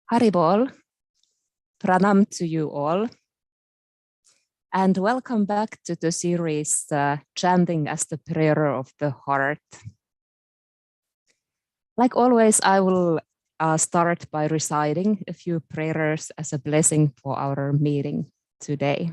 Haribol, pranam to you all, and welcome back to the series Chanting as the Prayer of the Heart. Like always, I will start by reciting a few prayers as a blessing for our meeting today.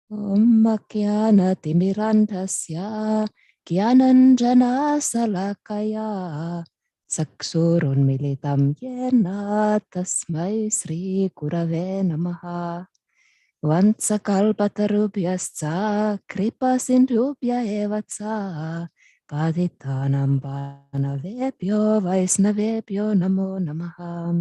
Om Jnana Timirandhasya Jnananjana Salakaya Saksurun Militam Yena Tasmai Sri Gurave Namaha Vansakalpatarubhyascha Kripa Sindhubhya Evatsa Patitanam Panavebhyo Vaisnavebhyo Namo Namaha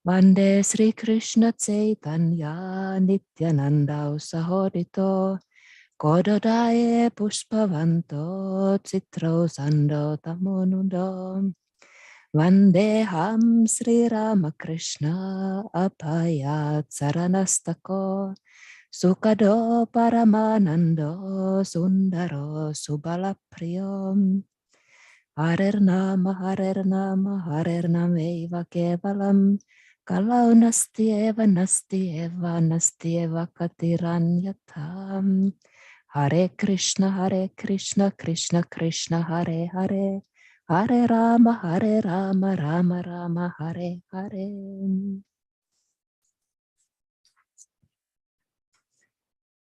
Vande Sri Krishna Chaitanya Nityananda Usahodito Kododaye Pushpavanto Citro Sando Tamonundo Vandeham Sri Ramakrishna Apayat Saranastako Sukado Paramanando Sundaro Subalapriyam Harer Nama Eva Kevalam Kalau nasti eva katiranyatam Hare Krishna Krishna Krishna Hare Hare Hare Rama Rama Rama Hare Hare.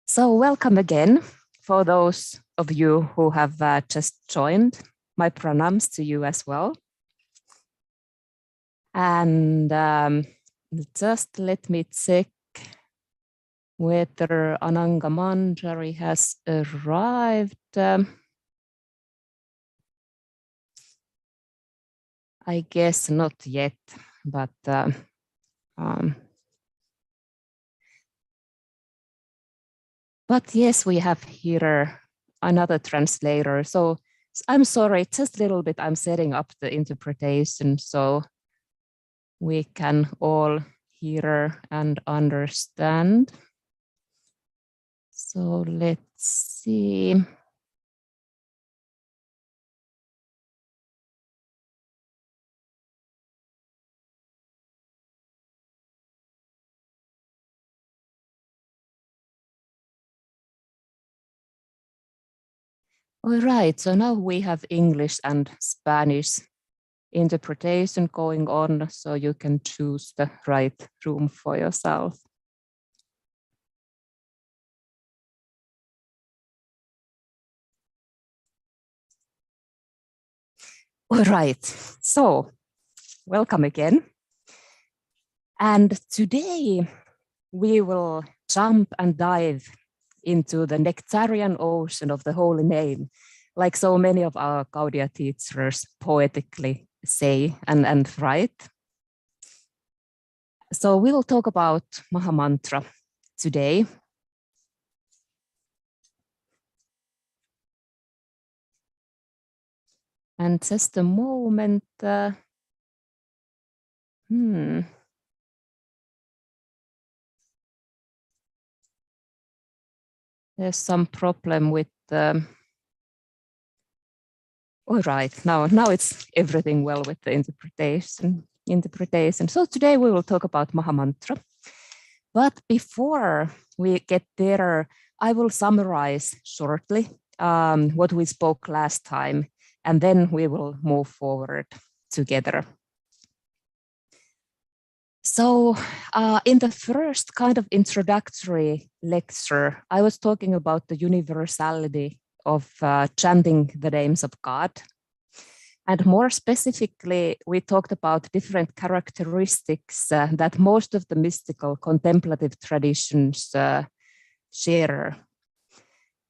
So welcome again for those of you who have just joined. My pranams to you as well. And just let me check whether Ananga Manjari has arrived. I guess not yet, but yes, we have here another translator. So I'm sorry, just a little bit, I'm setting up the interpretation so we can all hear and understand. So let's see. All right, so now we have English and Spanish interpretation going on, so you can choose the right room for yourself. All right, so welcome again. And today we will jump and dive into the nectarian ocean of the holy name, like so many of our Gaudiya teachers poetically say and write. So we will talk about Mahamantra today. And just a moment. There's some problem with all right, now it's everything well with the interpretation. So today we will talk about Mahamantra. But before we get there, I will summarize shortly what we spoke last time, and then we will move forward together. So in the first kind of introductory lecture, I was talking about the universality of chanting the names of God. And more specifically, we talked about different characteristics that most of the mystical contemplative traditions share.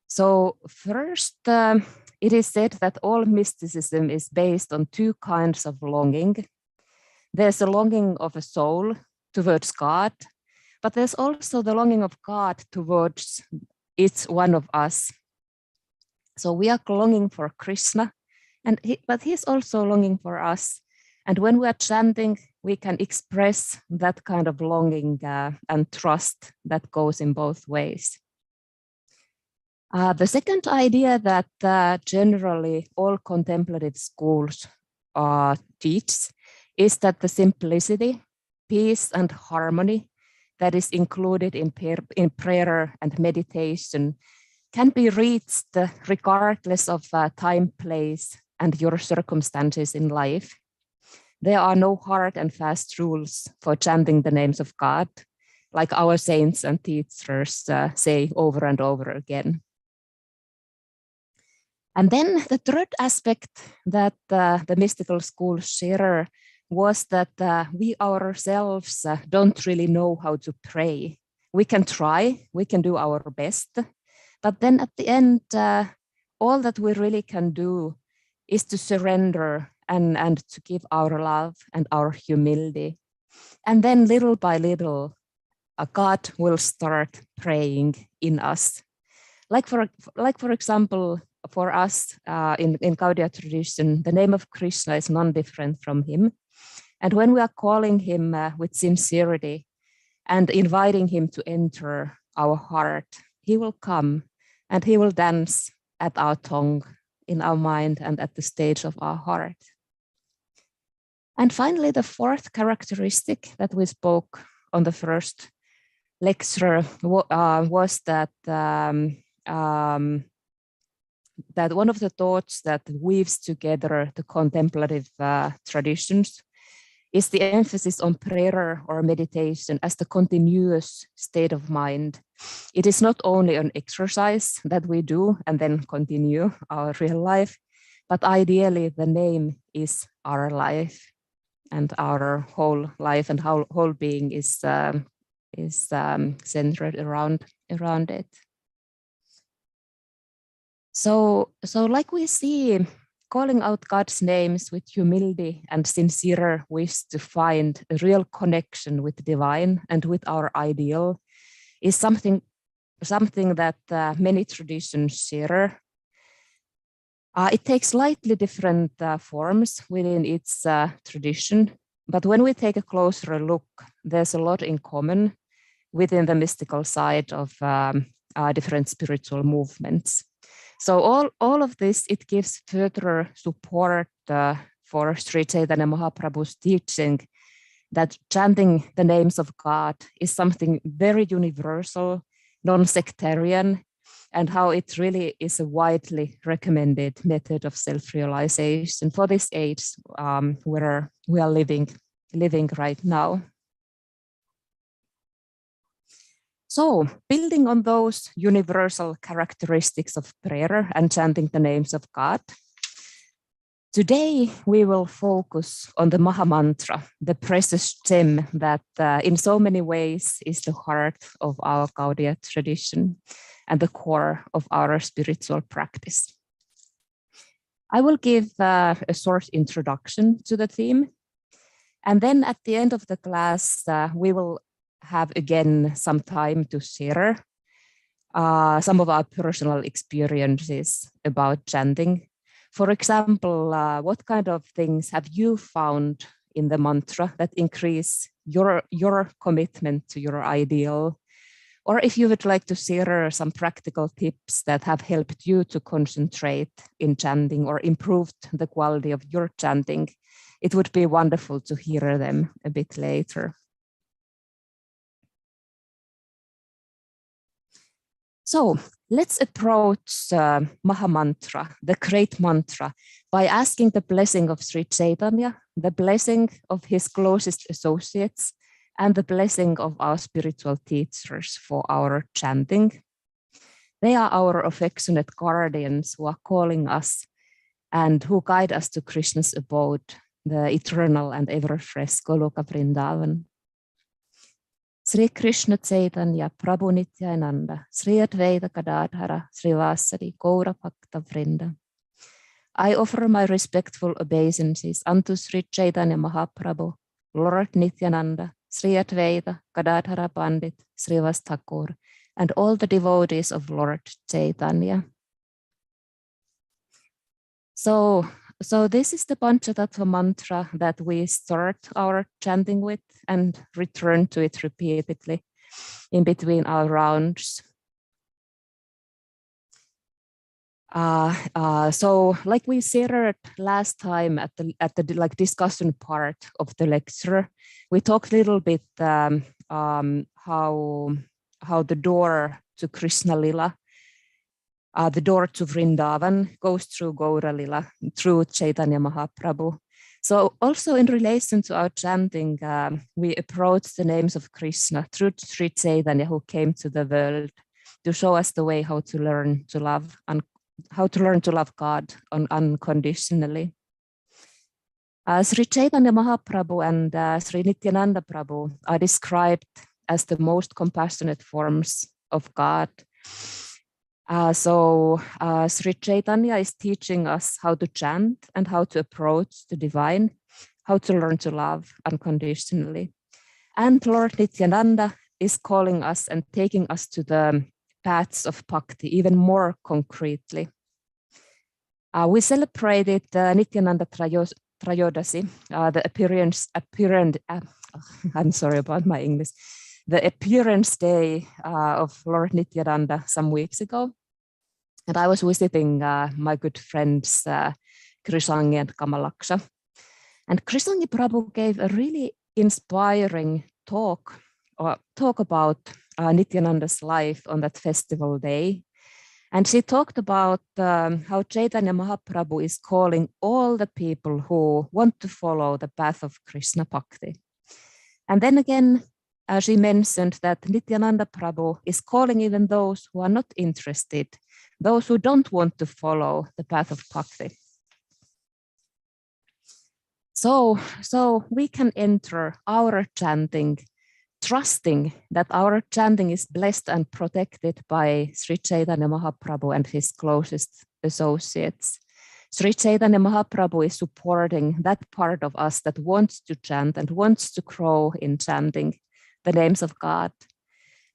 So first, it is said that all mysticism is based on two kinds of longing. There's a longing of a soul towards God, but there's also the longing of God towards each one of us. So we are longing for Krishna, but he's also longing for us. And when we are chanting, we can express that kind of longing and trust that goes in both ways. The second idea that generally all contemplative schools teach is that the simplicity, peace, and harmony that is included in prayer and meditation can be reached regardless of time, place, and your circumstances in life. There are no hard and fast rules for chanting the names of God, like our saints and teachers say over and over again. And then the third aspect that the mystical school share was that we ourselves don't really know how to pray. We can try, we can do our best, but then at the end, all that we really can do is to surrender and to give our love and our humility. And then little by little, God will start praying in us. Like for example, for us in Gaudiya tradition, the name of Krishna is none different from him. And when we are calling him with sincerity and inviting him to enter our heart, he will come and he will dance at our tongue, in our mind, and at the stage of our heart. And finally, the fourth characteristic that we spoke on the first lecture was that that one of the thoughts that weaves together the contemplative traditions is the emphasis on prayer or meditation as the continuous state of mind. It is not only an exercise that we do and then continue our real life, but ideally the name is our life, and our whole life and whole being is centered around it. So like we see, calling out God's names with humility and sincere wish to find a real connection with the divine and with our ideal is something that many traditions share. It takes slightly different forms within its tradition, but when we take a closer look, there's a lot in common within the mystical side of different spiritual movements. So all of this, it gives further support for Sri Chaitanya Mahaprabhu's teaching that chanting the names of God is something very universal, non-sectarian, and how it really is a widely recommended method of self-realization for this age where we are living right now. So, building on those universal characteristics of prayer and chanting the names of God, today we will focus on the Maha Mantra, the precious gem that in so many ways is the heart of our Gaudiya tradition and the core of our spiritual practice. I will give a short introduction to the theme, and then at the end of the class, we will have again some time to share some of our personal experiences about chanting. For example, what kind of things have you found in the mantra that increase your commitment to your ideal? Or if you would like to share some practical tips that have helped you to concentrate in chanting or improved the quality of your chanting, it would be wonderful to hear them a bit later. So let's approach Maha Mantra, the great mantra, by asking the blessing of Sri Chaitanya, the blessing of his closest associates, and the blessing of our spiritual teachers for our chanting. They are our affectionate guardians who are calling us and who guide us to Krishna's abode, the eternal and ever-fresh Goloka Vrindavan. Sri Krishna Chaitanya Prabhu Nityananda, Sri Advaita Gadadhara, Sri Vasari Gaura Bhakta Vrinda. I offer my respectful obeisances unto Sri Chaitanya Mahaprabhu, Lord Nityananda, Sri Advaita Gadadhara Pandit, Srivas Thakur, and all the devotees of Lord Chaitanya. So this is the Panchatattva mantra that we start our chanting with and return to it repeatedly in between our rounds. So, like we shared last time at the like discussion part of the lecture, we talked a little bit how the door to Krishna Lila, the door to Vrindavan, goes through Gaura Lila, through Chaitanya Mahaprabhu. So also in relation to our chanting, we approach the names of Krishna through Sri Chaitanya, who came to the world to show us the way how to learn to love God unconditionally. Sri Chaitanya Mahaprabhu and Sri Nityananda Prabhu are described as the most compassionate forms of God. So Sri Chaitanya is teaching us how to chant and how to approach the divine, how to learn to love unconditionally. And Lord Nityananda is calling us and taking us to the paths of bhakti even more concretely. We celebrated Nityananda Trayodasi, I'm sorry about my English, the appearance day of Lord Nityananda some weeks ago. And I was visiting my good friends Krisangi and Kamalaksha. And Krisangi Prabhu gave a really inspiring talk about Nityananda's life on that festival day. And she talked about how Chaitanya Mahaprabhu is calling all the people who want to follow the path of Krishna Bhakti. And then again, she mentioned that Nityananda Prabhu is calling even those who are not interested, those who don't want to follow the path of Bhakti. So we can enter our chanting trusting that our chanting is blessed and protected by Sri Chaitanya Mahaprabhu and his closest associates. Sri Chaitanya Mahaprabhu is supporting that part of us that wants to chant and wants to grow in chanting the names of God.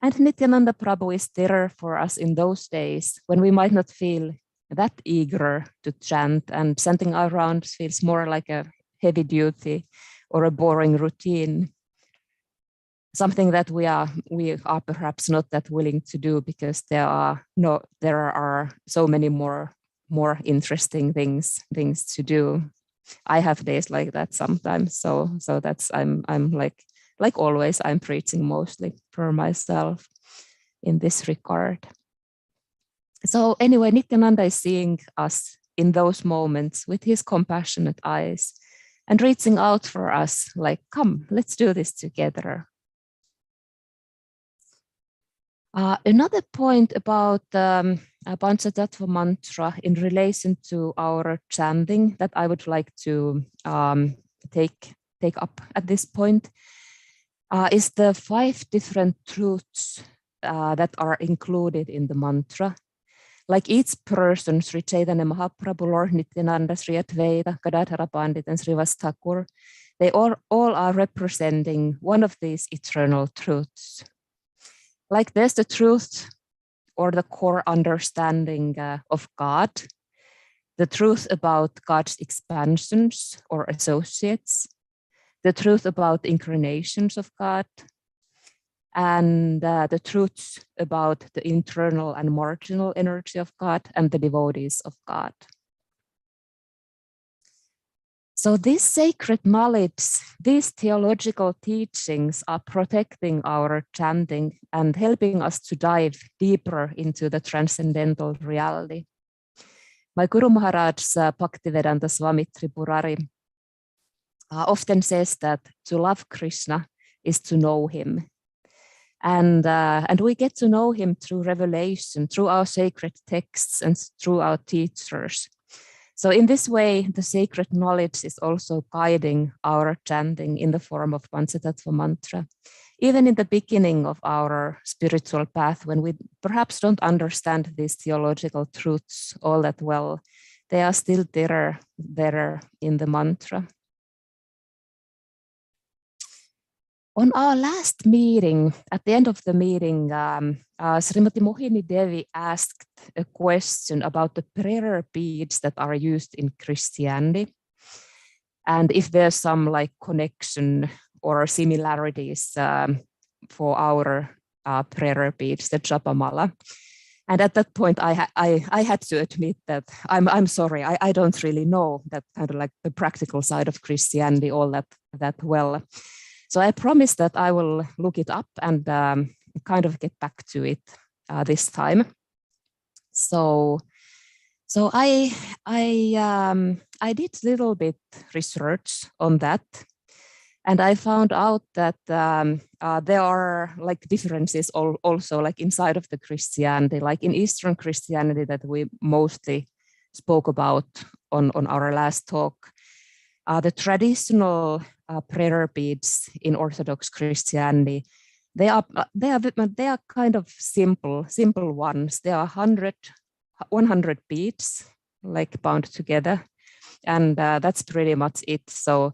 And Nityananda Prabhu is there for us in those days when we might not feel that eager to chant, and chanting around feels more like a heavy duty or a boring routine. Something that we are perhaps not that willing to do because there are so many more interesting things to do. I have days like that sometimes. So that's I'm like always, I'm preaching mostly for myself in this regard. So anyway, Nityananda is seeing us in those moments with his compassionate eyes and reaching out for us like, come, let's do this together. Another point about Panchatattva mantra in relation to our chanting that I would like to take up at this point is the 5 different truths that are included in the mantra. Like each person, Sri Chaitanya Mahaprabhu, Lord Nityananda, Sri Advaita, Gadadhara Pandit, and Srivas Thakur, they all are representing one of these eternal truths. Like there's the truth or the core understanding of God, the truth about God's expansions or associates, the truth about incarnations of God, and the truths about the internal and marginal energy of God and the devotees of God. So this sacred knowledge, these theological teachings are protecting our chanting and helping us to dive deeper into the transcendental reality. My Guru Maharaj, Bhaktivedanta Swami Tripurari, often says that to love Krishna is to know him. And we get to know him through revelation, through our sacred texts and through our teachers. So in this way, the sacred knowledge is also guiding our chanting in the form of Panchatattva mantra. Even in the beginning of our spiritual path, when we perhaps don't understand these theological truths all that well, they are still there in the mantra. On our last meeting, at the end of the meeting, Srimati Mohini Devi asked a question about the prayer beads that are used in Christianity, and if there's some like connection or similarities for our prayer beads, the Japamala. And at that point, I had to admit that I'm sorry, I don't really know that kind of like the practical side of Christianity all that well. So I promised that I will look it up and kind of get back to it this time. So I did a little bit research on that, and I found out that there are like differences also like inside of the Christianity, like in Eastern Christianity that we mostly spoke about on our last talk. The traditional prayer beads in Orthodox Christianity, they are kind of simple ones. There are 100 beads like bound together, and that's pretty much it. So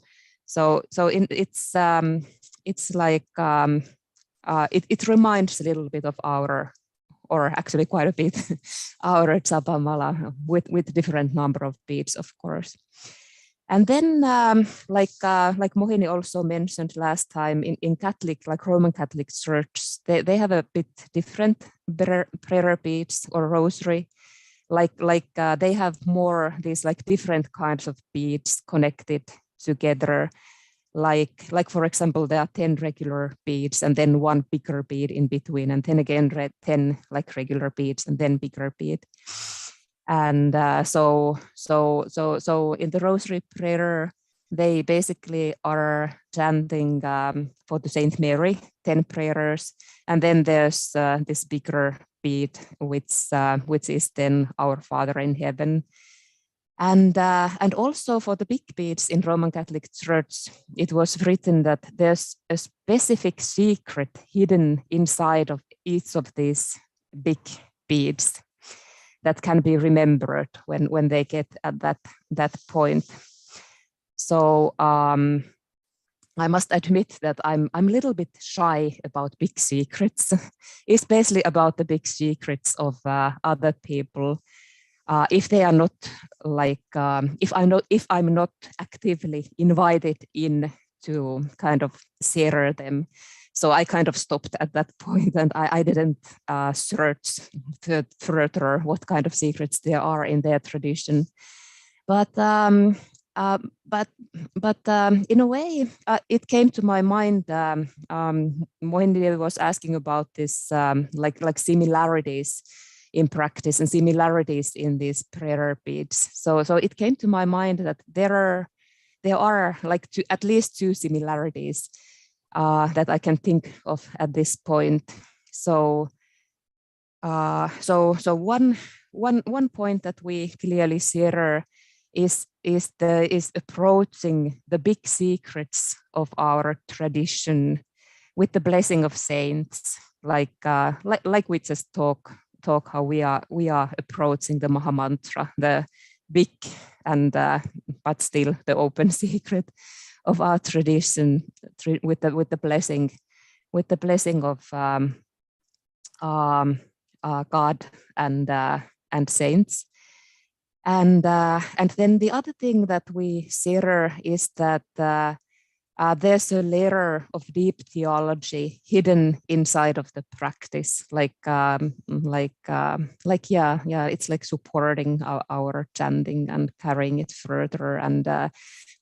it's like it reminds a little bit of our, or actually quite a bit, our Tsabamala with different number of beads, of course. And then, like Mohini also mentioned last time, in Catholic, like Roman Catholic Church, they have a bit different prayer beads or rosary. They have more these like different kinds of beads connected together. Like for example, there are 10 regular beads and then one bigger bead in between, and then again 10 like regular beads and then bigger bead. And so in the Rosary prayer, they basically are chanting for the Saint Mary, 10 prayers, and then there's this bigger bead, which is then Our Father in Heaven. And also for the big beads in Roman Catholic Church, it was written that there's a specific secret hidden inside of each of these big beads that can be remembered when they get at that point. So I must admit that I'm a little bit shy about big secrets, especially about the big secrets of other people. If they are not like, if I'm not actively invited in to kind of share them. So I kind of stopped at that point, and I didn't search further what kind of secrets there are in their tradition. But in a way, it came to my mind when they was asking about this like similarities in practice and similarities in these prayer beads. So it came to my mind that there are like at least two similarities that I can think of at this point. So one point that we clearly share is approaching the big secrets of our tradition with the blessing of saints, like we just talk how we are approaching the Mahamantra, the big and but still the open secret of our tradition, with the blessing of God and saints. And then the other thing that we share is that there's a layer of deep theology hidden inside of the practice, it's like supporting our chanting and carrying it further. And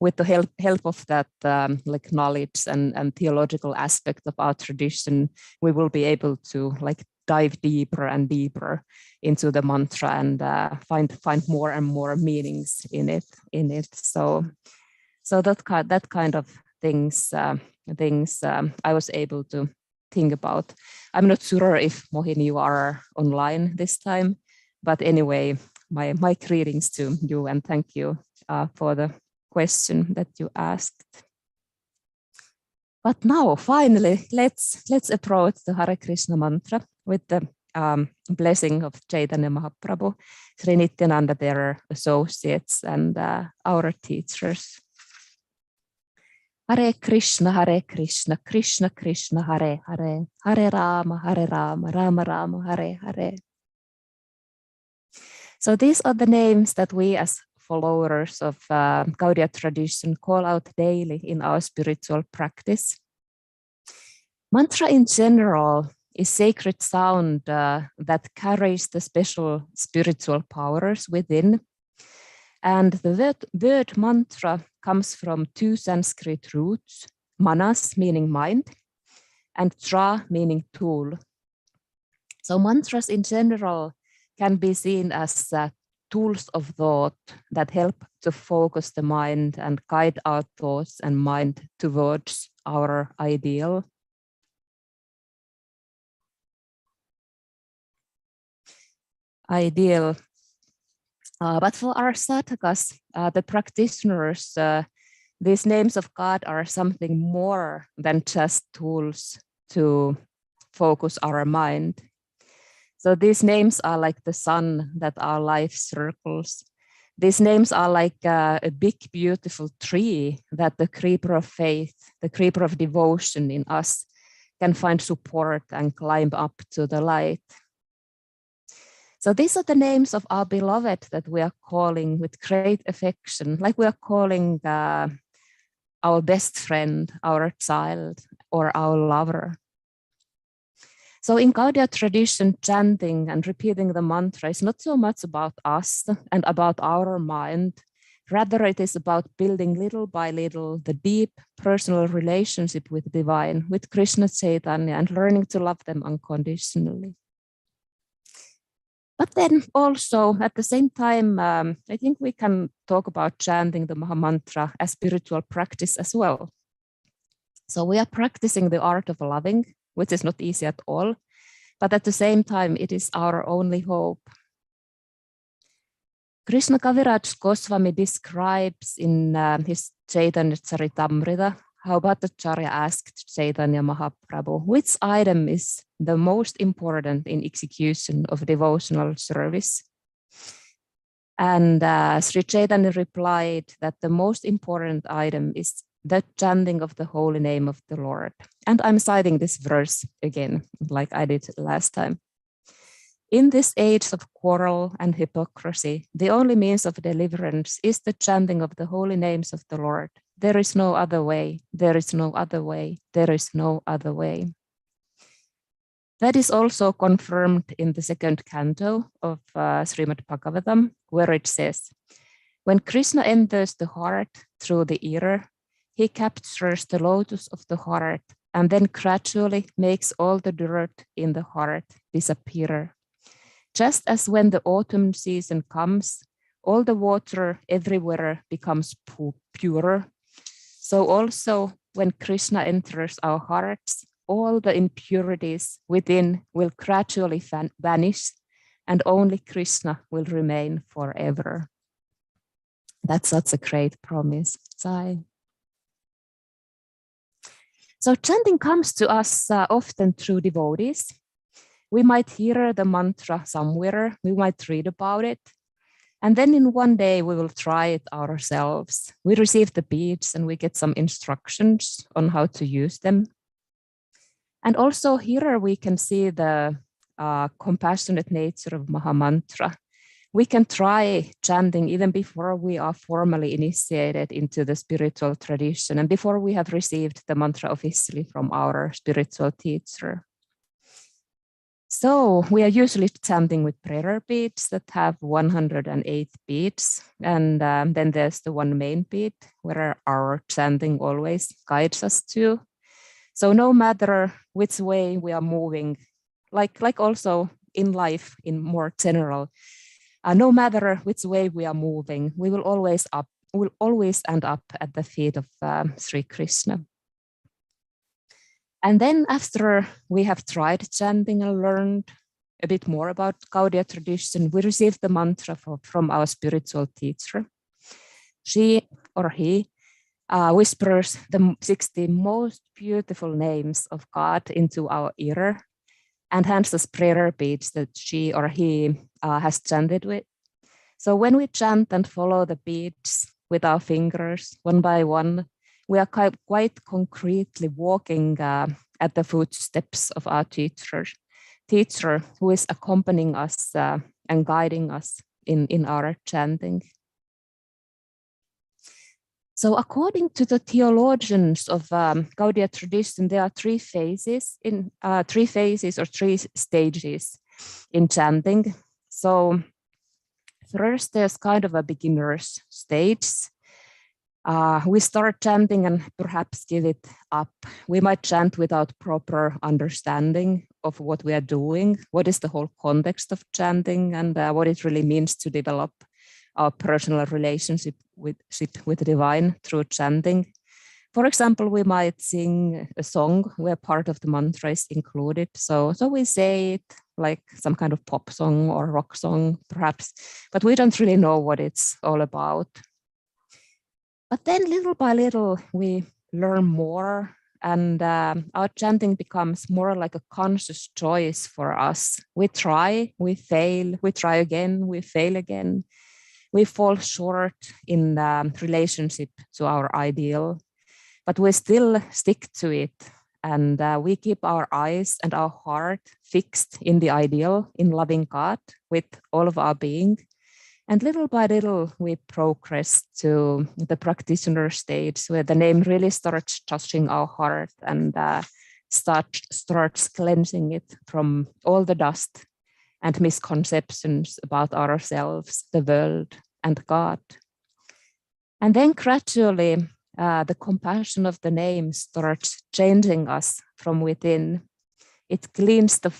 with the help of that like knowledge and theological aspect of our tradition, we will be able to like dive deeper and deeper into the mantra and find more and more meanings in it. So that kind of things I was able to think about. I'm not sure if Mohini, you are online this time, but anyway, my greetings to you and thank you for the question that you asked. But now, finally, let's approach the Hare Krishna mantra with the blessing of Chaitanya Mahaprabhu, Sri Nityananda, their associates, and our teachers. Hare Krishna, Krishna Krishna, Hare Hare, Hare Rama, Rama Rama, Hare Hare. So these are the names that we as followers of Gaudiya tradition call out daily in our spiritual practice. Mantra in general is sacred sound that carries the special spiritual powers within. And the word mantra comes from two Sanskrit roots, manas meaning mind, and tra meaning tool. So mantras in general can be seen as tools of thought that help to focus the mind and guide our thoughts and mind towards our ideal. But for our sadhakas, the practitioners, these names of God are something more than just tools to focus our mind. So these names are like the sun that our life circles. These names are like a big, beautiful tree that the creeper of faith, the creeper of devotion in us can find support and climb up to the light. So these are the names of our beloved that we are calling with great affection, like we are calling our best friend, our child, or our lover. So in Gaudiya tradition, chanting and repeating the mantra is not so much about us and about our mind. Rather, it is about building little by little the deep personal relationship with divine, with Krishna Chaitanya, and learning to love them unconditionally. But then also at the same time, I think we can talk about chanting the Maha Mantra as spiritual practice as well. So we are practicing the art of loving, which is not easy at all, but at the same time, it is our only hope. Krishna Kaviraj Goswami describes in his Chaitanya Charitamrita how Bhattacharya asked Chaitanya Mahaprabhu, which item is the most important in execution of devotional service? And Sri Chaitanya replied that the most important item is the chanting of the holy name of the Lord. And I'm citing this verse again, like I did last time. In this age of quarrel and hypocrisy, the only means of deliverance is the chanting of the holy names of the Lord. There is no other way, there is no other way, there is no other way. That is also confirmed in the second canto of Srimad Bhagavatam, where it says, when Krishna enters the heart through the ear, he captures the lotus of the heart and then gradually makes all the dirt in the heart disappear. Just as when the autumn season comes, all the water everywhere becomes pure. So also when Krishna enters our hearts, all the impurities within will gradually vanish and only Krishna will remain forever. That's such a great promise. Sai. So chanting comes to us often through devotees. We might hear the mantra somewhere, we might read about it, and then in one day we will try it ourselves. We receive the beads and we get some instructions on how to use them. And also here we can see the compassionate nature of Maha Mantra. We can try chanting even before we are formally initiated into the spiritual tradition and before we have received the mantra officially from our spiritual teacher. So we are usually chanting with prayer beads that have 108 beads. And then there's the one main bead where our chanting always guides us to. So no matter which way we are moving, like also in life in more general, no matter which way we are moving, we will always end up at the feet of Sri Krishna. And then after we have tried chanting and learned a bit more about Gaudiya tradition, we received the mantra from our spiritual teacher. She or he whispers the 60 most beautiful names of God into our ear and hands us prayer beads that she or he has chanted with. So when we chant and follow the beads with our fingers one by one, we are quite concretely walking at the footsteps of our teacher who is accompanying us and guiding us in our chanting. So according to the theologians of Gaudiya tradition, there are three phases or three stages in chanting. So first, there's kind of a beginner's stage. We start chanting and perhaps give it up. We might chant without proper understanding of what we are doing, what is the whole context of chanting, and what it really means to develop our personal relationship with the divine through chanting. For example, we might sing a song where part of the mantra is included. So we say it like some kind of pop song or rock song, perhaps, but we don't really know what it's all about. But then little by little, we learn more, and our chanting becomes more like a conscious choice for us. We try, we fail, we try again, we fail again. We fall short in relationship to our ideal, but we still stick to it. And we keep our eyes and our heart fixed in the ideal, in loving God with all of our being. And little by little, we progress to the practitioner stage where the name really starts touching our heart and starts cleansing it from all the dust and misconceptions about ourselves, the world, and God. And then gradually, the compassion of the name starts changing us from within. It cleans the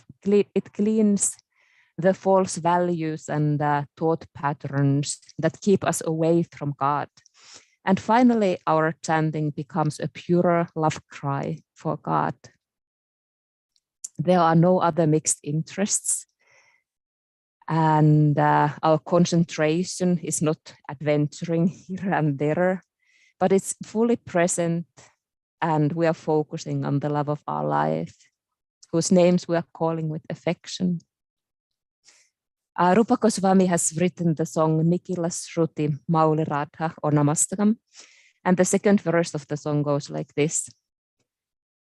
false values and thought patterns that keep us away from God. And finally, our chanting becomes a pure love cry for God. There are no other mixed interests. And our concentration is not adventuring here and there, but it's fully present, and we are focusing on the love of our life, whose names we are calling with affection. Rupa Goswami has written the song Nikila Shruti Mauli Radha or Namastakam, and the second verse of the song goes like this.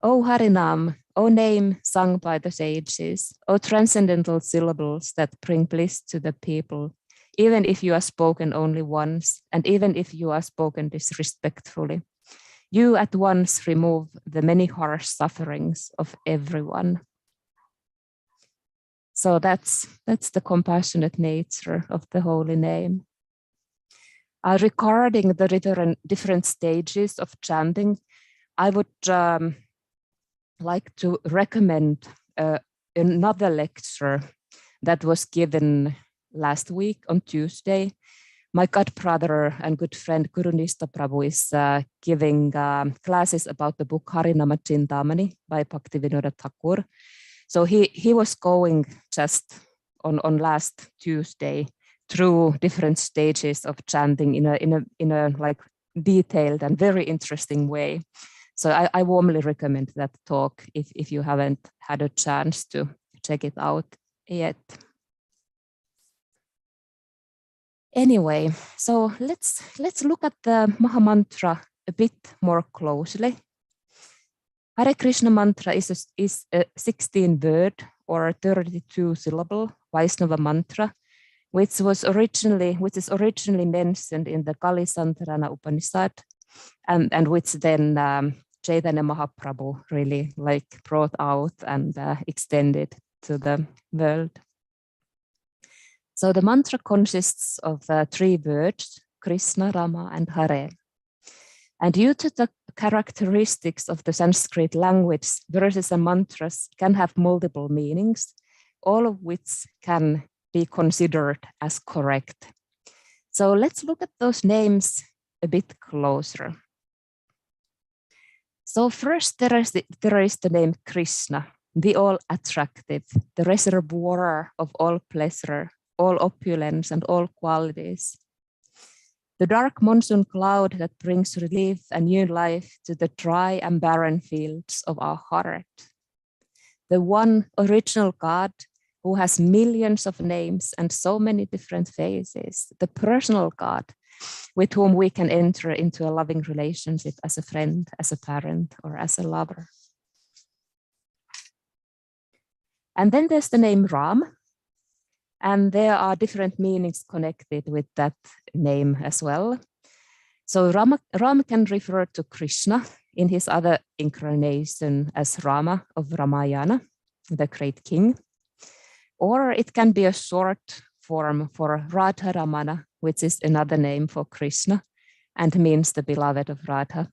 O Harinam, O name sung by the sages, O transcendental syllables that bring bliss to the people, even if you are spoken only once, and even if you are spoken disrespectfully, you at once remove the many harsh sufferings of everyone. So that's the compassionate nature of the holy name. Regarding the different stages of chanting, I would like to recommend another lecture that was given last week on Tuesday. My godbrother and good friend Guru Nista Prabhu is giving classes about the book Harinama Chintamani by Bhaktivinoda Thakur. So he was going just on last Tuesday through different stages of chanting in a like detailed and very interesting way. So I warmly recommend that talk if you haven't had a chance to check it out yet. Anyway, so let's look at the Maha Mantra a bit more closely. Hare Krishna mantra is a 16-word or 32-syllable Vaishnava mantra, which is originally mentioned in the Kali Santarana Upanishad, and which then Chaitanya Mahaprabhu really brought out and extended to the world. So the mantra consists of 3 words, Krishna, Rama, and Hare. And due to the characteristics of the Sanskrit language, verses and mantras can have multiple meanings, all of which can be considered as correct. So let's look at those names a bit closer. So first there is the name Krishna, the all-attractive, the reservoir of all pleasure, all opulence and all qualities. The dark monsoon cloud that brings relief and new life to the dry and barren fields of our heart. The one original God who has millions of names and so many different faces, the personal God with whom we can enter into a loving relationship as a friend, as a parent, or as a lover. And then there's the name Ram, and there are different meanings connected with that name as well. So Ram can refer to Krishna in his other incarnation as Rama of Ramayana, the great king. Or it can be a short form for Radha Ramana, which is another name for Krishna and means the beloved of Radha.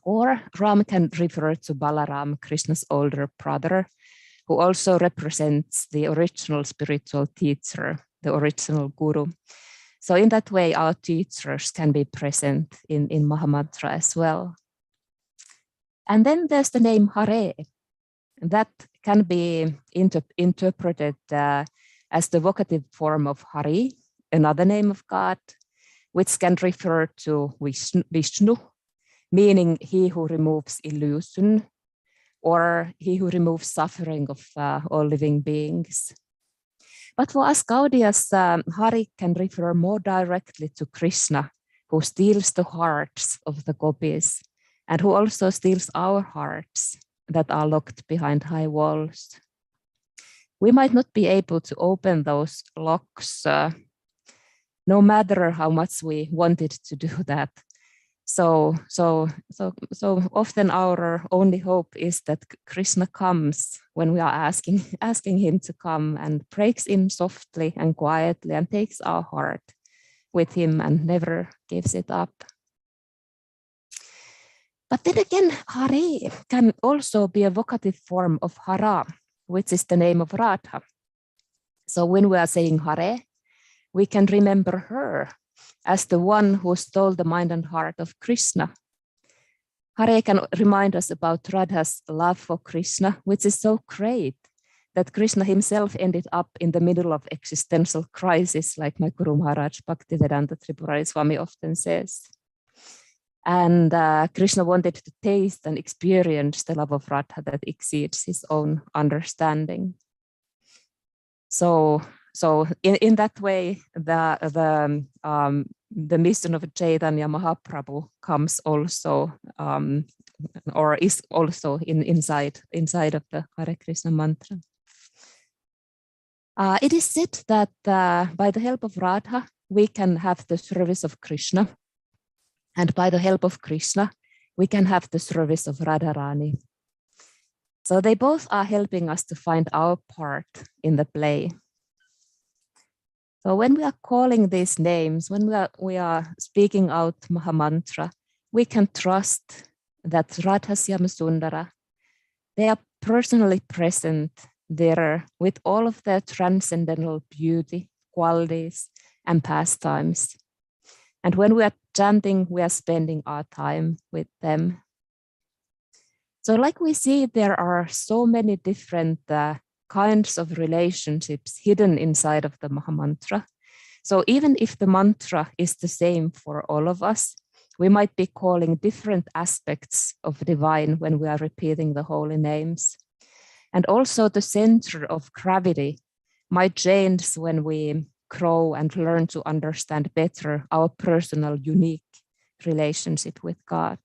Or Ram can refer to Balaram, Krishna's older brother, who also represents the original spiritual teacher, the original guru. So in that way, our teachers can be present in Mahamantra as well. And then there's the name Hare. That can be interpreted as the vocative form of Hari, another name of God, which can refer to Vishnu, meaning he who removes illusion, or he who removes suffering of all living beings. But for us Gaudias, Hari can refer more directly to Krishna, who steals the hearts of the gopis, and who also steals our hearts that are locked behind high walls. We might not be able to open those locks, no matter how much we wanted to do that. So often our only hope is that Krishna comes when we are asking him to come, and breaks in softly and quietly and takes our heart with him and never gives it up. But then again, Hare can also be a vocative form of Hara, which is the name of Radha. So when we are saying Hare, we can remember her as the one who stole the mind and heart of Krishna. Hare can remind us about Radha's love for Krishna, which is so great that Krishna himself ended up in the middle of existential crisis, like my Guru Maharaj Bhaktivedanta Tripurari Swami often says. And Krishna wanted to taste and experience the love of Radha that exceeds his own understanding. So in that way, the mission of Chaitanya Mahaprabhu comes also, or is also inside of the Hare Krishna mantra. It is said that by the help of Radha, we can have the service of Krishna. And by the help of Krishna, we can have the service of Radharani. So they both are helping us to find our part in the play. So when we are calling these names, when we are speaking out Mahamantra, we can trust that Radhasyam Sundara, they are personally present there with all of their transcendental beauty, qualities, and pastimes. And when we are chanting, we are spending our time with them. So like we see, there are so many different kinds of relationships hidden inside of the Mahamantra. So even if the mantra is the same for all of us, we might be calling different aspects of divine when we are repeating the holy names. And also the center of gravity might change when we grow and learn to understand better our personal, unique relationship with God.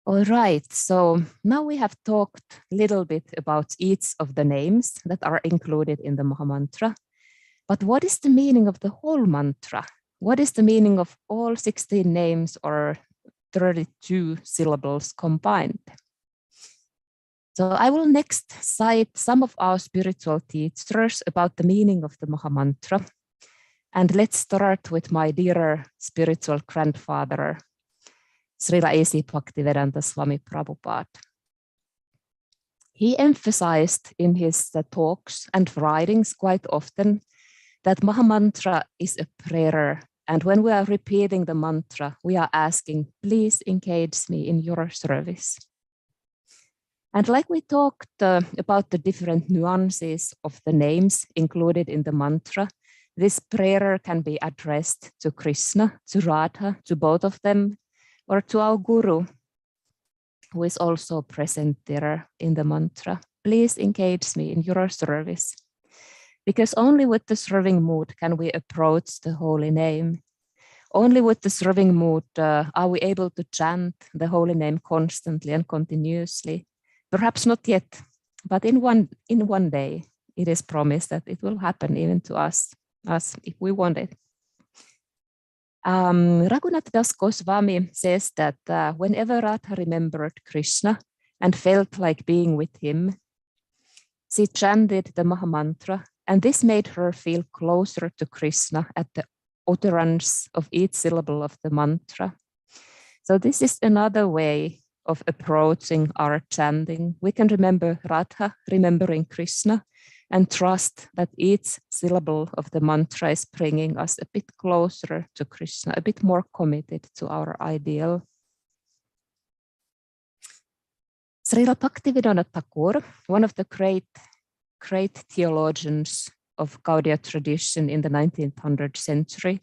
All right, so now we have talked a little bit about each of the names that are included in the Mahamantra. But what is the meaning of the whole mantra? What is the meaning of all 16 names or 32 syllables combined? So I will next cite some of our spiritual teachers about the meaning of the Mahamantra. And let's start with my dear spiritual grandfather, Srila A.C. Bhaktivedanta Swami Prabhupada. He emphasized in his talks and writings quite often that Mahamantra is a prayer. And when we are repeating the mantra, we are asking, please engage me in your service. And like we talked about the different nuances of the names included in the mantra, this prayer can be addressed to Krishna, to Radha, to both of them, or to our Guru, who is also present there in the mantra. Please engage me in your service. Because only with the serving mood can we approach the holy name. Only with the serving mood are we able to chant the holy name constantly and continuously. Perhaps not yet, but in one day, it is promised that it will happen even to us. us if we want it. Raghunath Das Goswami says that whenever Radha remembered Krishna and felt like being with him, she chanted the Mahamantra, and this made her feel closer to Krishna at the utterance of each syllable of the mantra. So this is another way of approaching our chanting. We can remember Radha, remembering Krishna, and trust that each syllable of the mantra is bringing us a bit closer to Krishna, a bit more committed to our ideal. Srila Bhaktivinoda Thakur, one of the great theologians of Gaudiya tradition in the 19th century,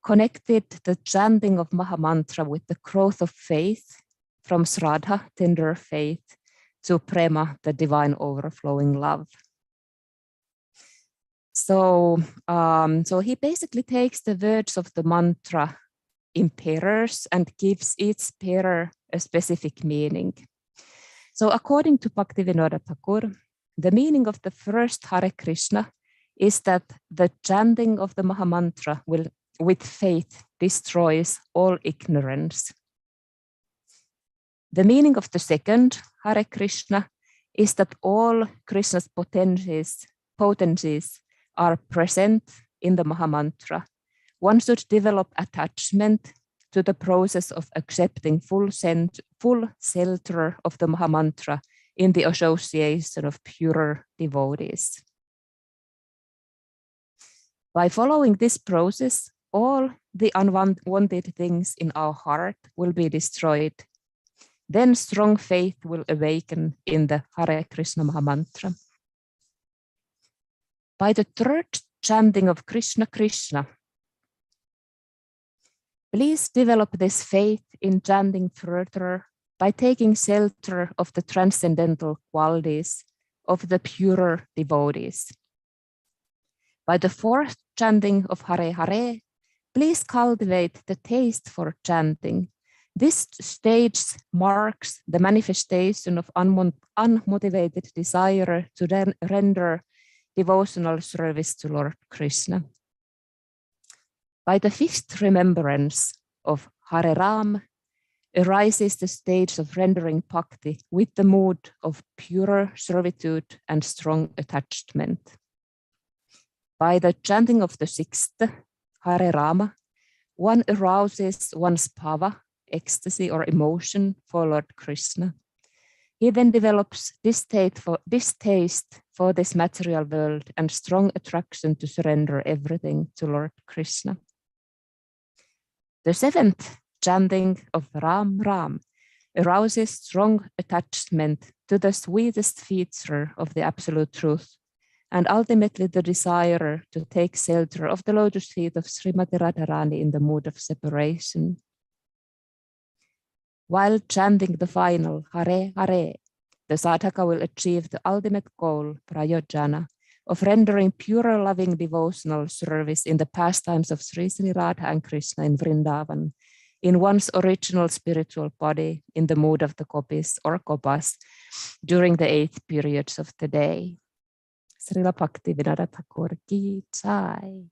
connected the chanting of Mahamantra with the growth of faith, from Sraddha, tender faith, to Prema, the divine overflowing love. So he basically takes the words of the mantra in pairs and gives each pair a specific meaning. So according to Bhaktivinoda Thakur, the meaning of the first Hare Krishna is that the chanting of the Mahamantra will, with faith, destroys all ignorance. The meaning of the second Hare Krishna is that all Krishna's potencies are present in the Mahamantra. One should develop attachment to the process of accepting full shelter of the Mahamantra in the association of pure devotees. By following this process, all the unwanted things in our heart will be destroyed. Then strong faith will awaken in the Hare Krishna Mahamantra. By the third chanting of Krishna Krishna, please develop this faith in chanting further by taking shelter of the transcendental qualities of the purer devotees. By the fourth chanting of Hare Hare, please cultivate the taste for chanting. This stage marks the manifestation of unmotivated desire to render devotional service to Lord Krishna. By the fifth remembrance of Hare Ram arises the stage of rendering bhakti with the mood of pure servitude and strong attachment. By the chanting of the sixth Hare Rama, one arouses one's bhava, ecstasy or emotion for Lord Krishna. He then develops distaste for this material world and strong attraction to surrender everything to Lord Krishna. The seventh chanting of Ram Ram arouses strong attachment to the sweetest feature of the Absolute Truth, and ultimately the desire to take shelter of the lotus feet of Srimati Radharani in the mood of separation. While chanting the final Hare Hare, the sadhaka will achieve the ultimate goal, prayojana, of rendering pure loving devotional service in the pastimes of Sri Sri Radha and Krishna in Vrindavan, in one's original spiritual body, in the mood of the gopis or gopas, during the 8 periods of the day. Srila Bhaktivinoda Thakur ki jai.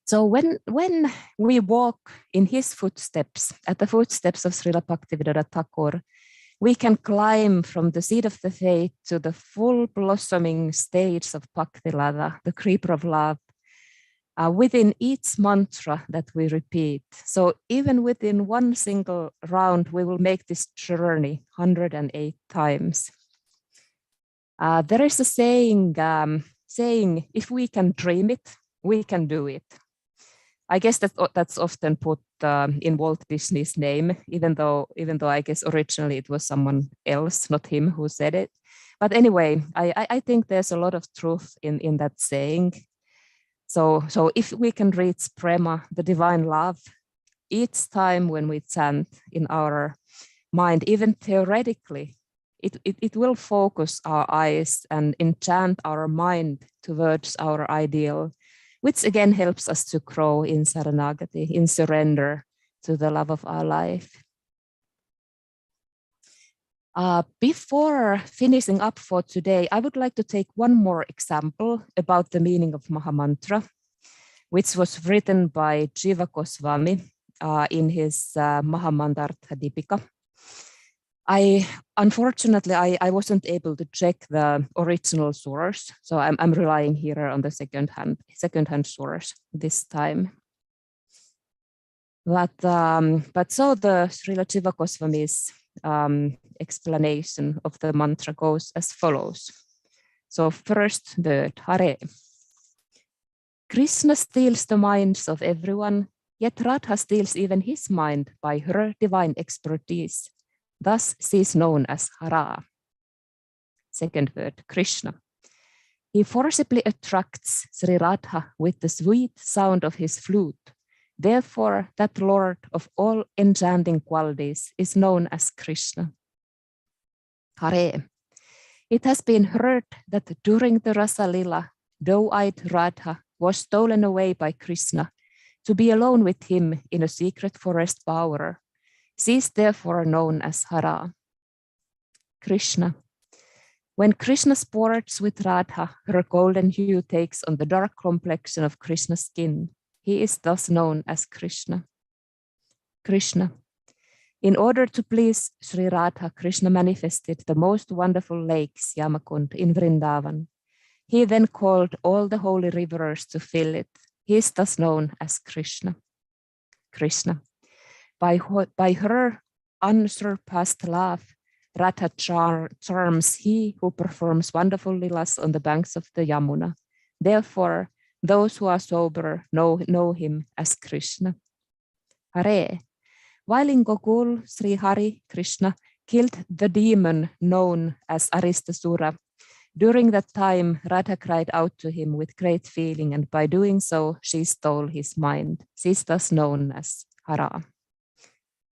So when we walk in his footsteps, at the footsteps of Srila Bhaktivinoda Thakur, we can climb from the seed of the faith to the full blossoming stage of Bhakti Lada, the creeper of love, within each mantra that we repeat. So even within one single round, we will make this journey 108 times. There is a saying, if we can dream it, we can do it. I guess that's often put in Walt Disney's name, even though I guess originally it was someone else, not him, who said it. But anyway, I think there's a lot of truth in that saying. So if we can reach Prema, the divine love, each time when we chant in our mind, even theoretically, it will focus our eyes and enchant our mind towards our ideal, which again helps us to grow in Saranagati, in surrender to the love of our life. Before finishing up for today, I would like to take one more example about the meaning of Mahamantra, which was written by Jiva Goswami in his Mahamantartha Dipika. Unfortunately, I wasn't able to check the original source, so I'm relying here on the second-hand source this time. But so the Srila Jiva Goswami's explanation of the mantra goes as follows. So first word, Hare. Krishna steals the minds of everyone, yet Radha steals even his mind by her divine expertise. Thus she is known as Hara. Second word, Krishna. He forcibly attracts Sri Radha with the sweet sound of his flute. Therefore, that Lord of all enchanting qualities is known as Krishna. Hare. It has been heard that during the Rasa Lila, doe-eyed Radha was stolen away by Krishna to be alone with him in a secret forest bower. She is therefore known as Hara. Krishna. When Krishna sports with Radha, her golden hue takes on the dark complexion of Krishna's skin. He is thus known as Krishna. Krishna. In order to please Sri Radha, Krishna manifested the most wonderful lakes, Yamakund, in Vrindavan. He then called all the holy rivers to fill it. He is thus known as Krishna. Krishna. By her unsurpassed love, Radha charms he who performs wonderful lilas on the banks of the Yamuna. Therefore, those who are sober know him as Krishna. Hare. While in Gokul, Sri Hari, Krishna, killed the demon known as Aristasura. During that time, Radha cried out to him with great feeling, and by doing so, she stole his mind. She is thus known as Hara.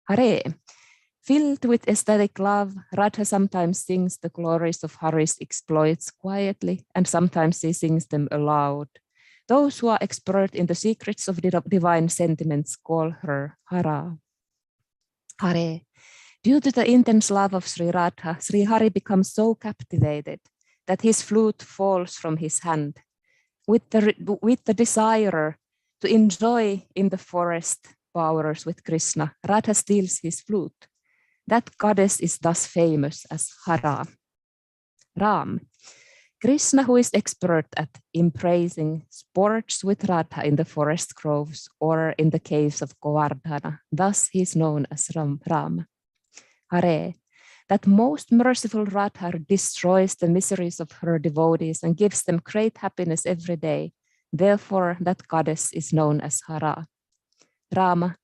Hare. Filled with ecstatic love, Radha sometimes sings the glories of Hari's exploits quietly, and sometimes she sings them aloud. Those who are expert in the secrets of divine sentiments call her Hara. Hare. Due to the intense love of Sri Radha, Sri Hari becomes so captivated that his flute falls from his hand. With the desire to enjoy in the forest bowers with Krishna, Radha steals his flute. That goddess is thus famous as Hara. Ram. Krishna, who is expert at impraising, sports with Radha in the forest groves or in the caves of Govardhana. Thus he is known as Ram. Hare. That most merciful Radha destroys the miseries of her devotees and gives them great happiness every day. Therefore, that goddess is known as Hara. Rama.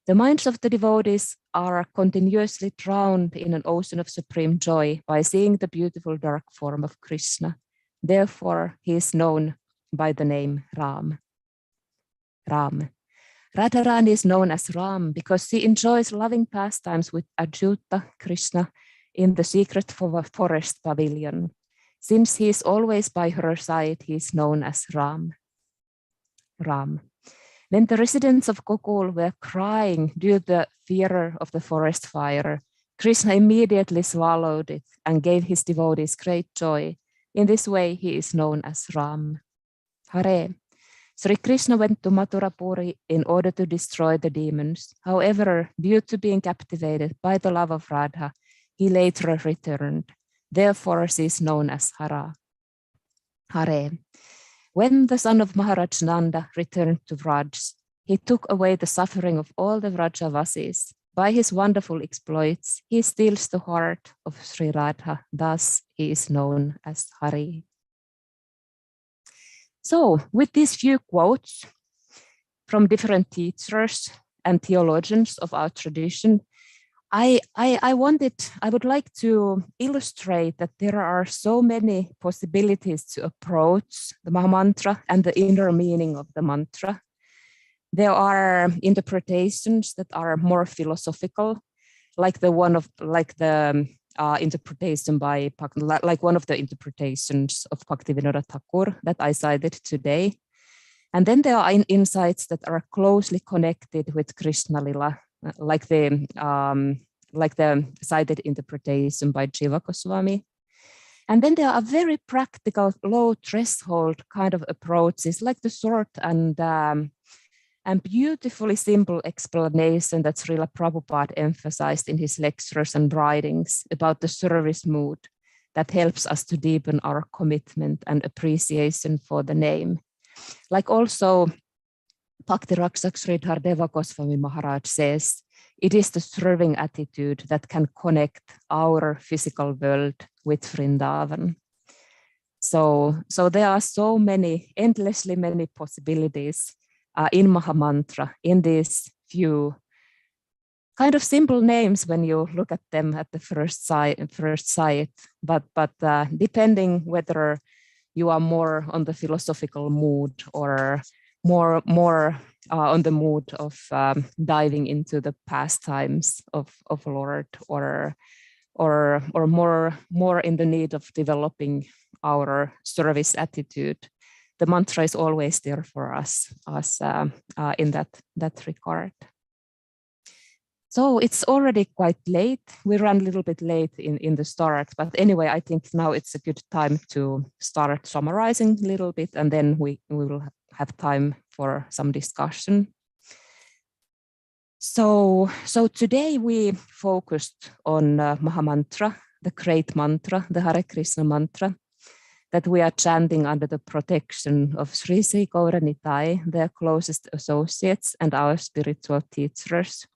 The minds of the devotees are continuously drowned in an ocean of supreme joy by seeing the beautiful dark form of Krishna. Therefore, he is known by the name Ram. Ram. Radharani is known as Ram because she enjoys loving pastimes with Achyuta Krishna in the secret forest pavilion. Since he is always by her side, he is known as Ram. Ram. When the residents of Gokul were crying due to the fear of the forest fire, Krishna immediately swallowed it and gave his devotees great joy. In this way, he is known as Ram. Hare. Sri Krishna went to Mathurapuri in order to destroy the demons. However, due to being captivated by the love of Radha, he later returned. Therefore, she is known as Hara. Hare. When the son of Maharaj Nanda returned to Vraj, he took away the suffering of all the Vrajavasis. By his wonderful exploits, he steals the heart of Sri Radha. Thus, he is known as Hari. So, with these few quotes from different teachers and theologians of our tradition, I would like to illustrate that there are so many possibilities to approach the Mahamantra and the inner meaning of the mantra. There are interpretations that are more philosophical, like interpretation by one of the interpretations of Bhaktivinoda Thakur that I cited today. And then there are insights that are closely connected with Krishna Lila, like like the cited interpretation by Jiva Goswami. And then there are very practical, low threshold kind of approaches, like the short and beautifully simple explanation that Srila Prabhupada emphasized in his lectures and writings about the service mood that helps us to deepen our commitment and appreciation for the name. Like also Bhakti Rakshak Sridhar Deva Goswami Maharaj says, it is the serving attitude that can connect our physical world with Vrindavan. So there are so many, endlessly many possibilities in Mahamantra, in these few kind of simple names when you look at them at the first sight. But depending whether you are more on the philosophical mood or more on the mood of diving into the pastimes of Lord, or more in the need of developing our service attitude, the mantra is always there for us in that regard. So it's already quite late. We ran a little bit late in the start, but anyway, I think now it's a good time to start summarizing a little bit, and then we will have time for some discussion. So today we focused on Mahamantra, the great mantra, the Hare Krishna mantra, that we are chanting under the protection of Sri Sri Gaura Nitai, their closest associates and our spiritual teachers.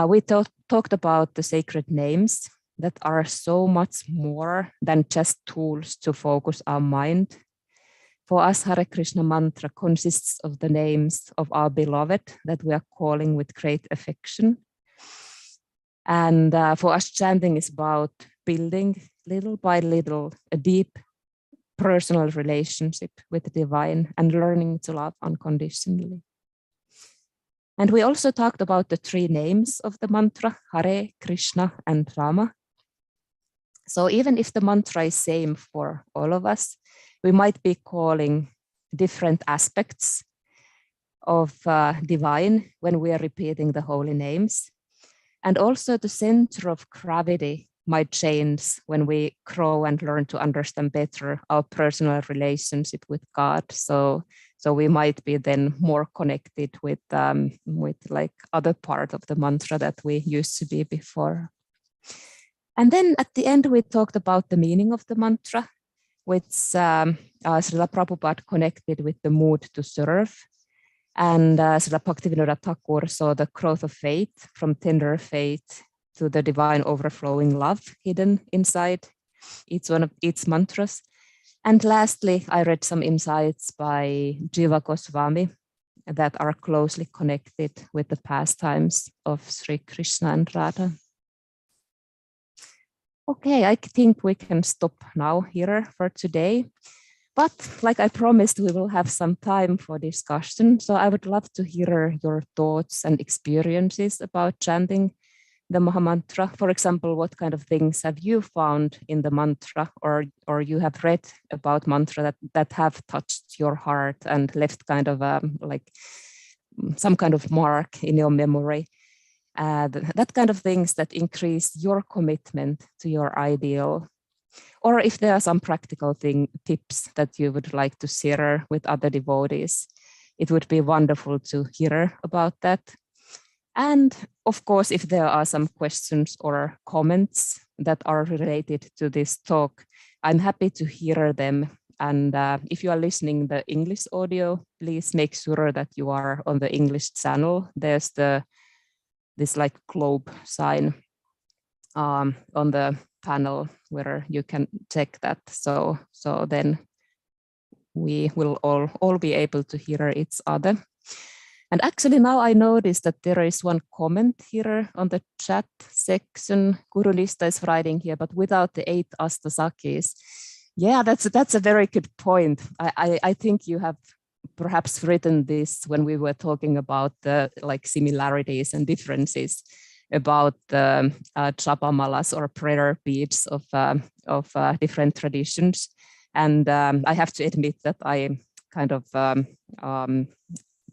We talked about the sacred names that are so much more than just tools to focus our mind. For us, Hare Krishna mantra consists of the names of our beloved that we are calling with great affection. And for us, chanting is about building little by little a deep personal relationship with the divine and learning to love unconditionally. And we also talked about the three names of the mantra, Hare, Krishna, and Rama. So even if the mantra is same for all of us, we might be calling different aspects of divine when we are repeating the holy names. And also the center of gravity might change when we grow and learn to understand better our personal relationship with God. So we might be then more connected with like other part of the mantra that we used to be before. And then at the end, we talked about the meaning of the mantra, which Srila Prabhupada connected with the mood to serve. And Srila Bhaktivinoda Thakur saw the growth of faith from tender faith to the divine overflowing love hidden inside each one of its mantras. And lastly, I read some insights by Jiva Goswami that are closely connected with the pastimes of Sri Krishna and Radha. Okay, I think we can stop now here for today. But like I promised, we will have some time for discussion. So I would love to hear your thoughts and experiences about chanting the Mahamantra. For example, what kind of things have you found in the mantra, or you have read about mantra that have touched your heart and left kind of like some kind of mark in your memory? That kind of things that increase your commitment to your ideal. Or if there are some practical tips that you would like to share with other devotees, it would be wonderful to hear about that. And of course, if there are some questions or comments that are related to this talk, I'm happy to hear them. And if you are listening the English audio, please make sure that you are on the English channel. There's this like globe sign on the panel where you can check that. So then we will all be able to hear each other. And actually now I noticed that there is one comment here on the chat section. Guru Nista is writing here, but without the 8 Astasakis. Yeah, that's a very good point. I think you have perhaps written this when we were talking about the like similarities and differences about the chapamalas or prayer beads of different traditions. And I have to admit that I kind of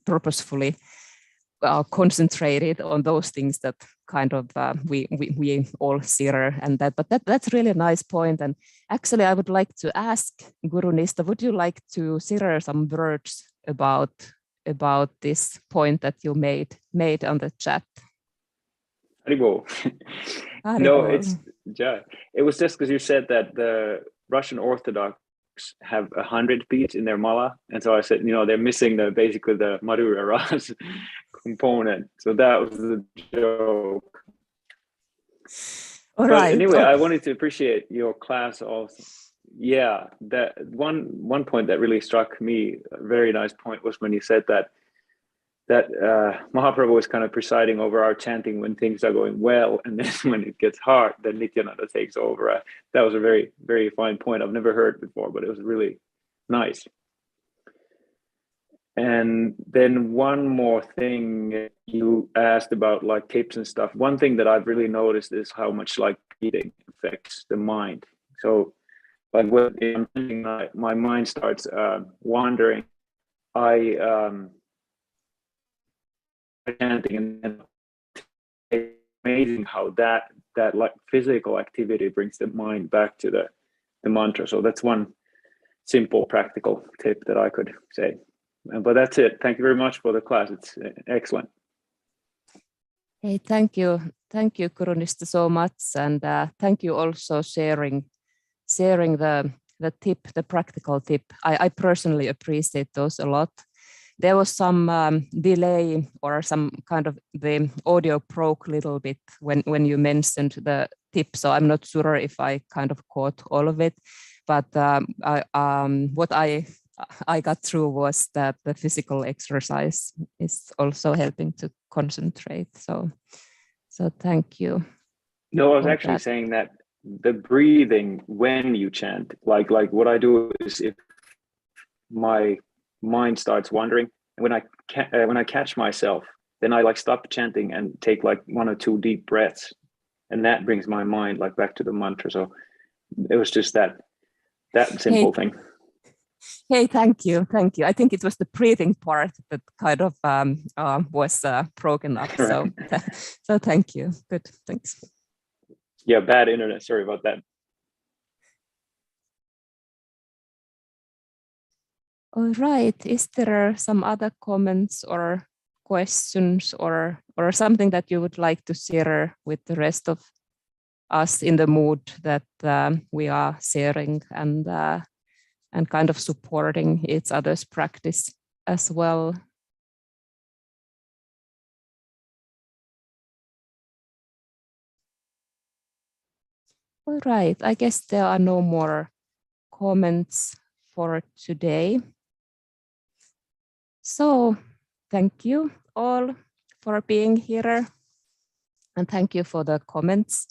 purposefully concentrated on those things that kind of we all share, and that. But that's really a nice point. And actually, I would like to ask Guru Nista, would you like to share some words about this point that you made on the chat? Haribo. No, it was just because you said that the Russian Orthodox have 100 beads in their mala, and so I said, they're missing basically the Madhura Ras component. So that was the joke. All but right. Anyway, I wanted to appreciate your class also. Yeah, that one point that really struck me, a very nice point, was when you said that Mahaprabhu is kind of presiding over our chanting when things are going well, and then when it gets hard, then Nityananda takes over. That was a very, very fine point. I've never heard before, but it was really nice. And then one more thing you asked about, like tips and stuff. One thing that I've really noticed is how much like eating affects the mind. So like when my mind starts wandering, chanting, and it's amazing how that like physical activity brings the mind back to the mantra. So that's one simple practical tip that I could say. But that's it. Thank you very much for the class. It's excellent. Hey, thank you, Guru Nista, so much, and thank you also sharing the tip, the practical tip. I personally appreciate those a lot. There was some delay, or some kind of the audio broke a little bit when you mentioned the tip, so I'm not sure if I kind of caught all of it. But what I got through was that the physical exercise is also helping to concentrate. So thank you. No, I was actually saying that the breathing when you chant, like what I do is, if my mind starts wandering, and when I catch myself, then I like stop chanting and take like 1 or 2 deep breaths, and that brings my mind like back to the mantra. So it was just that simple thing. Hey, thank you. I think it was the breathing part that kind of was broken up. Right. So thank you. Good, thanks. Yeah, bad internet. Sorry about that. All right. Is there some other comments or questions or something that you would like to share with the rest of us in the mood that we are sharing and kind of supporting each other's practice as well? All right. I guess there are no more comments for today. So thank you all for being here, and thank you for the comments.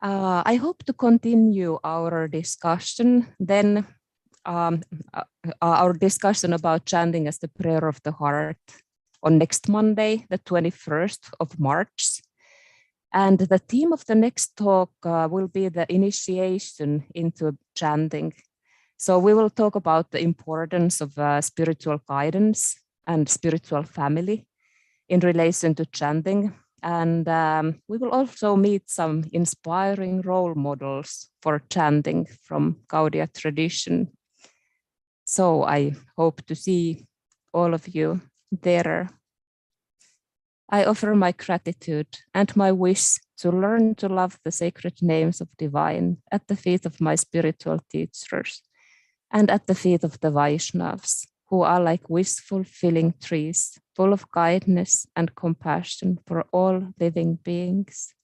I hope to continue our discussion then, our discussion about chanting as the prayer of the heart on next Monday, the 21st of March. And the theme of the next talk will be the initiation into chanting. So we will talk about the importance of spiritual guidance and spiritual family in relation to chanting. And we will also meet some inspiring role models for chanting from Gaudiya tradition. So I hope to see all of you there. I offer my gratitude and my wish to learn to love the sacred names of divine at the feet of my spiritual teachers and at the feet of the Vaishnavas, who are like wishful filling trees, full of kindness and compassion for all living beings.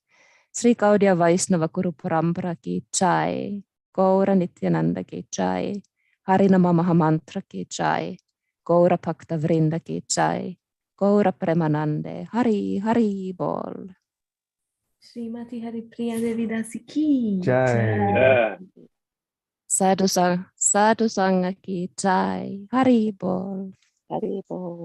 Sri Gaudiya Vaishnava Guru Parampara ki jai, Gaura Nityananda ki jai, Harinama Mahamantra ki jai, Gaura Bhakta Vrinda ki jai, Gaura Premanande, Hari Hari Bol. Srimati Haripriya Devi Dasi ki jai. Sadhu Sangha ki jai, Hari Bol. Haribo.